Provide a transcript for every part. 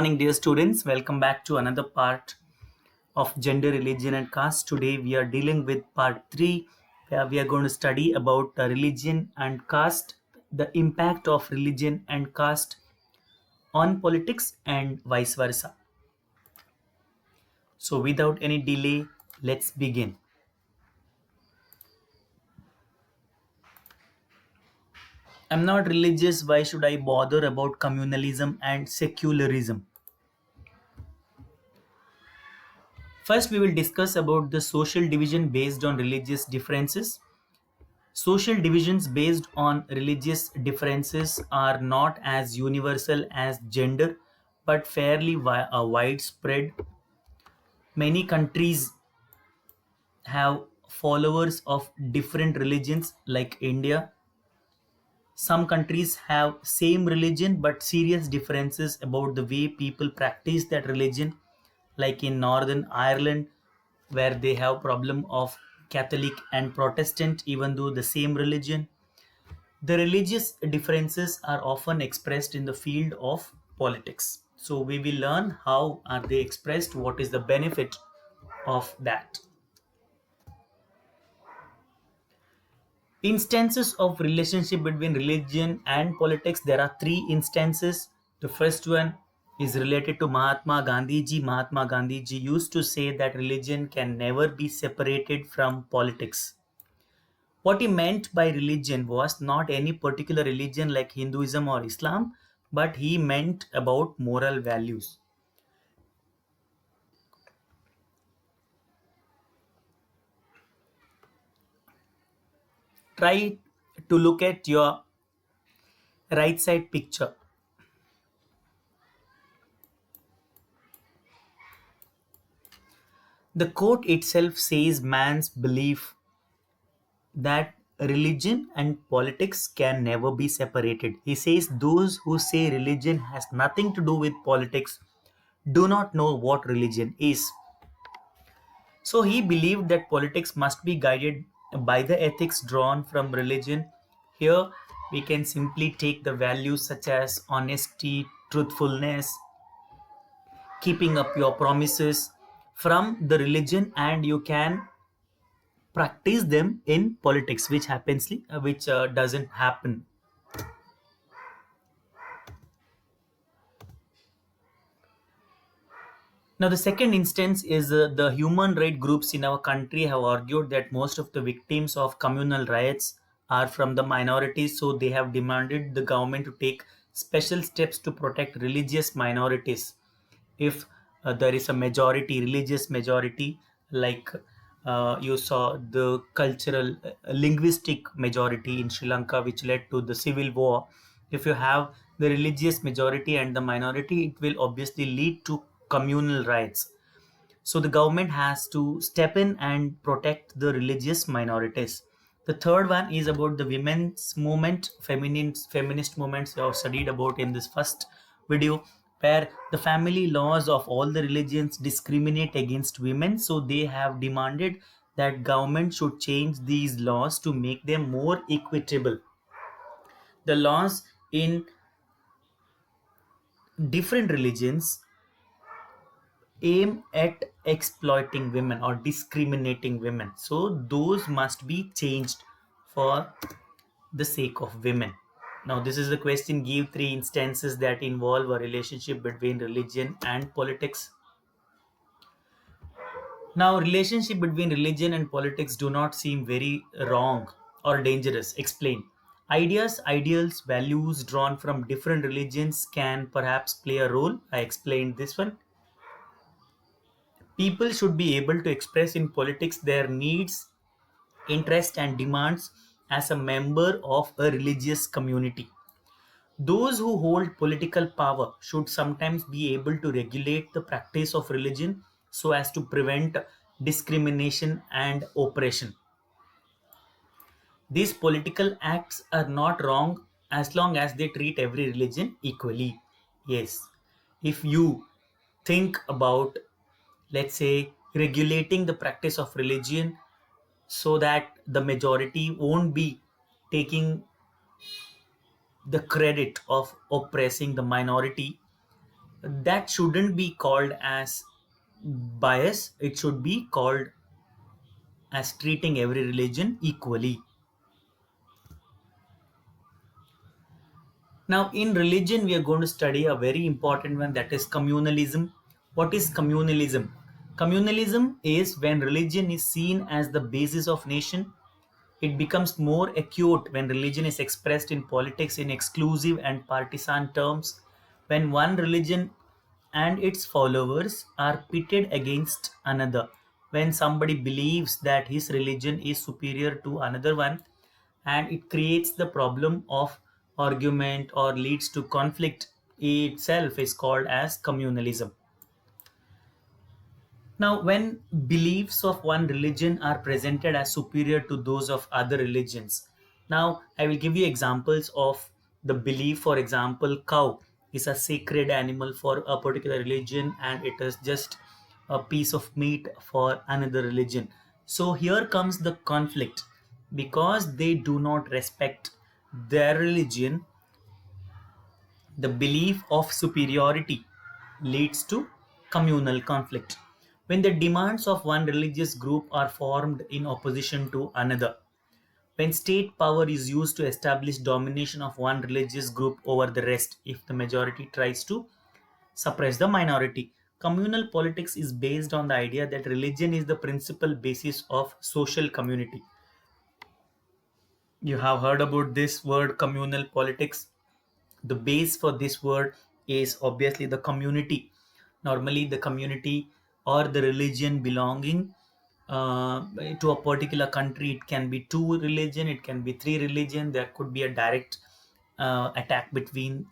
Morning, dear students. Welcome back to another part of gender, religion, and caste. Today, we are dealing with part 3, where we are going to study about religion and caste, the impact of religion and caste on politics, and vice versa. So, without any delay, let's begin. I'm not religious. Why should I bother about communalism and secularism? First, we will discuss about the social division based on religious differences. Social divisions based on religious differences are not as universal as gender, but fairly widespread. Many countries have followers of different religions, like India. Some countries have same religion but serious differences about the way people practice that religion, like in Northern Ireland, where they have problem of Catholic and Protestant, even though the same religion. The religious differences are often expressed in the field of politics. So we will learn how are they expressed, what is the benefit of that. Instances of relationship between religion and politics, there are three instances. The first one is related to Mahatma Gandhi ji. Mahatma Gandhi ji used to say that religion can never be separated from politics. What he meant by religion was not any particular religion like Hinduism or Islam, but he meant about moral values. Try to look at your right side picture. The quote itself says man's belief that religion and politics can never be separated. He says those who say religion has nothing to do with politics do not know what religion is. So he believed that politics must be guided by the ethics drawn from religion. Here we can simply take the values such as honesty, truthfulness, keeping up your promises from the religion, and you can practice them in politics, which doesn't happen. Now, the second instance is the human rights groups in our country have argued that most of the victims of communal riots are from the minorities, so they have demanded the government to take special steps to protect religious minorities. If there is a majority, religious majority, like you saw the cultural, linguistic majority in Sri Lanka, which led to the civil war. If you have the religious majority and the minority, it will obviously lead to communal riots. So the government has to step in and protect the religious minorities. The third one is about the women's movement, feminist movements we have studied about in this first video, where the family laws of all the religions discriminate against women. So they have demanded that government should change these laws to make them more equitable. The laws in different religions aim at exploiting women or discriminating women. So those must be changed for the sake of women. Now, this is the question: give three instances that involve a relationship between religion and politics. Now, relationship between religion and politics do not seem very wrong or dangerous. Explain. Ideas, ideals, values drawn from different religions can perhaps play a role. I explained this one. People should be able to express in politics their needs, interests, and demands as a member of a religious community. Those who hold political power should sometimes be able to regulate the practice of religion so as to prevent discrimination and oppression. These political acts are not wrong as long as they treat every religion equally. Yes, if you think about, let's say, regulating the practice of religion so that the majority won't be taking the credit of oppressing the minority, That shouldn't be called as bias, it should be called as treating every religion equally. Now, in religion, we are going to study a very important one, that is communalism. What is communalism? Communalism is when religion is seen as the basis of nation. It becomes more acute when religion is expressed in politics in exclusive and partisan terms, when one religion and its followers are pitted against another, when somebody believes that his religion is superior to another one, and it creates the problem of argument or leads to conflict, itself is called as communalism. Now, when beliefs of one religion are presented as superior to those of other religions, now I will give you examples of the belief. For example, cow is a sacred animal for a particular religion and it is just a piece of meat for another religion. So here comes the conflict. Because they do not respect their religion, the belief of superiority leads to communal conflict. When the demands of one religious group are formed in opposition to another, when state power is used to establish domination of one religious group over the rest, if the majority tries to suppress the minority. Communal politics is based on the idea that religion is the principal basis of social community. You have heard about this word communal politics. The base for this word is obviously the community. Normally the community or the religion belonging to a particular country, it can be two religion, it can be three religion, there could be a direct attack between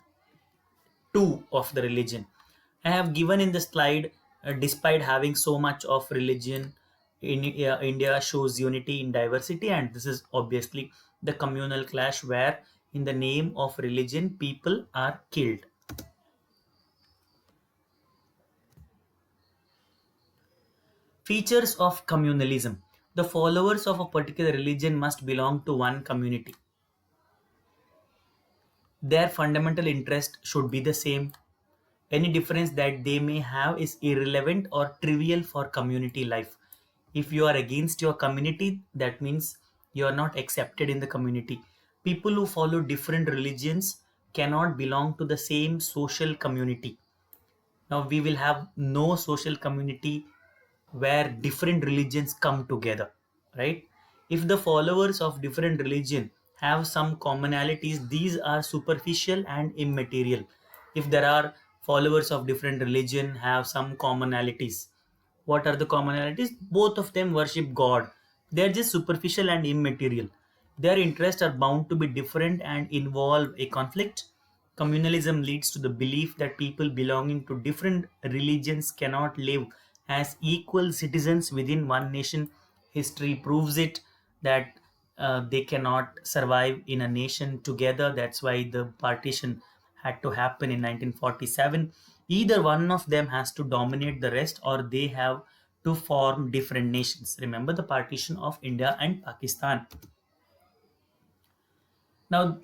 two of the religion. I have given in the slide, despite having so much of religion in India shows unity in diversity, and this is obviously the communal clash where in the name of religion people are killed. Features of communalism: the followers of a particular religion must belong to one community. Their fundamental interest should be the same. Any difference that they may have is irrelevant or trivial for community life. If you are against your community, that means you are not accepted in the community. People who follow different religions cannot belong to the same social community. Now, we will have no social community where different religions come together, right? If the followers of different religion have some commonalities, these are superficial and immaterial. If there are followers of different religion have some commonalities, what are the commonalities? Both of them worship God. They're just superficial and immaterial. Their interests are bound to be different and involve a conflict. Communalism leads to the belief that people belonging to different religions cannot live as equal citizens within one nation. History proves it that they cannot survive in a nation together. That's why the partition had to happen in 1947. Either one of them has to dominate the rest, or they have to form different nations. Remember the partition of India and Pakistan. Now,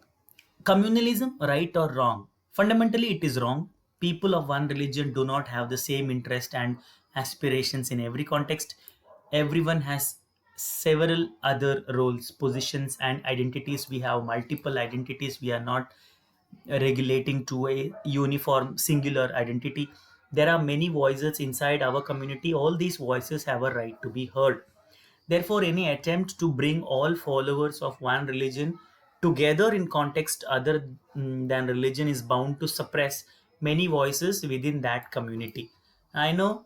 communalism, right or wrong? Fundamentally, it is wrong. People of one religion do not have the same interest and aspirations in every context. Everyone has several other roles, positions, and identities. We have multiple identities. We are not regulating to a uniform singular identity. There are many voices inside our community. All these voices have a right to be heard. Therefore, any attempt to bring all followers of one religion together in context other than religion is bound to suppress many voices within that community. I know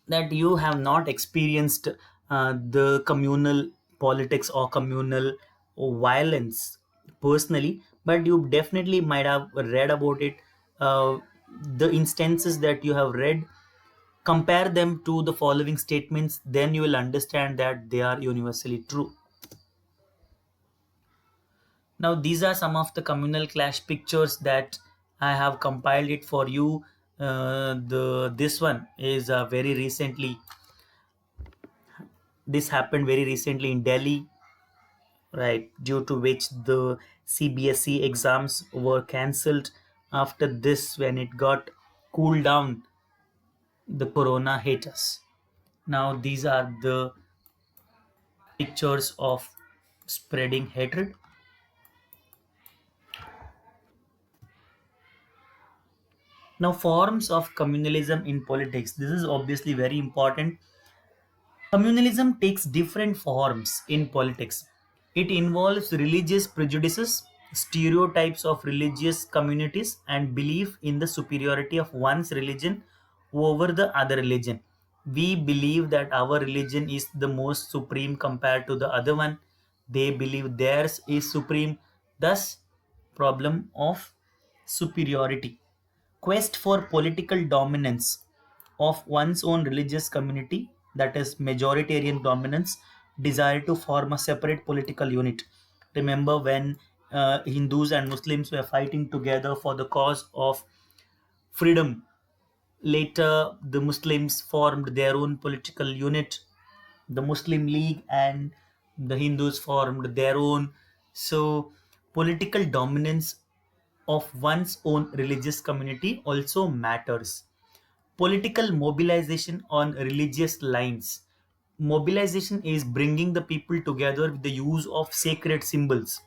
that you have not experienced the communal politics or communal violence personally, but you definitely might have read about it. Uh, the instances that you have read, compare them to the following statements, then you will understand that they are universally true. Now, these are some of the communal clash pictures that I have compiled it for you. The This one is very recently. This happened very recently in Delhi, right? Due to which the CBSE exams were cancelled. after this, when it got cooled down, the corona hit us. Now these are the pictures of spreading hatred. Now, forms of communalism in politics. This is obviously very important. Communalism takes different forms in politics. It involves religious prejudices, stereotypes of religious communities, and belief in the superiority of one's religion over the other religion. We believe that our religion is the most supreme compared to the other one. They believe theirs is supreme. Thus, problem of superiority. Quest for political dominance of one's own religious community, that is majoritarian dominance, desire to form a separate political unit. Remember when Hindus and Muslims were fighting together for the cause of freedom. Later the Muslims formed their own political unit, the Muslim League, and the Hindus formed their own. So political dominance of one's own religious community also matters. Political mobilization on religious lines. Mobilization is bringing the people together with the use of sacred symbols.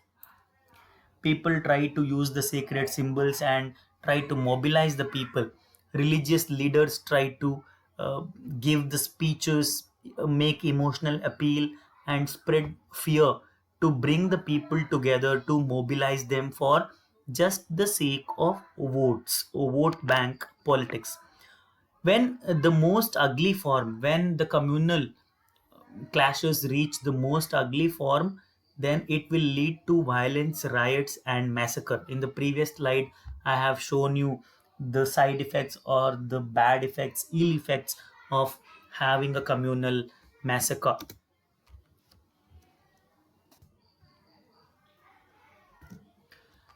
People try to use the sacred symbols and try to mobilize the people. Religious leaders try to uh, give the speeches, make emotional appeal, and spread fear to bring the people together to mobilize them for just the sake of votes or vote bank politics. When the most ugly form, when the communal clashes reach the most ugly form, then it will lead to violence, riots, and massacre. In the previous slide, I have shown you the side effects or the bad effects, ill effects of having a communal massacre.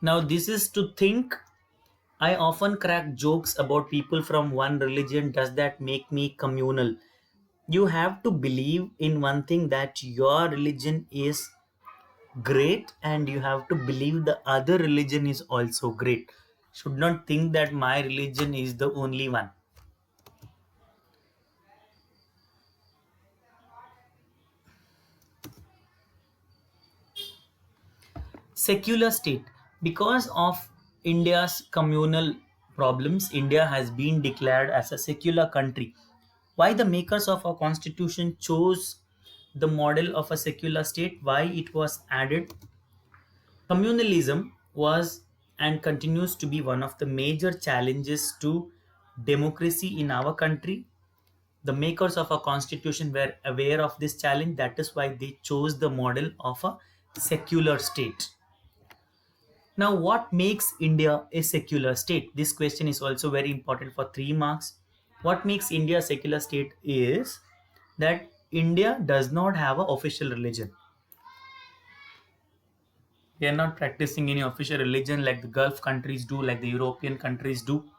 Now, this is to think. I often crack jokes about people from one religion. Does that make me communal? You have to believe in one thing, that your religion is great, and you have to believe the other religion is also great. Should not think that my religion is the only one. Secular state. Because of India's communal problems, India has been declared as a secular country. Why the makers of our constitution chose the model of a secular state, why it was added? Communalism was and continues to be one of the major challenges to democracy in our country. The makers of a constitution were aware of this challenge. That is why they chose the model of a secular state. Now, what makes India a secular state? This question is also very important for 3 marks. What makes India a secular state is that India does not have an official religion. They are not practicing any official religion like the Gulf countries do, like the European countries do.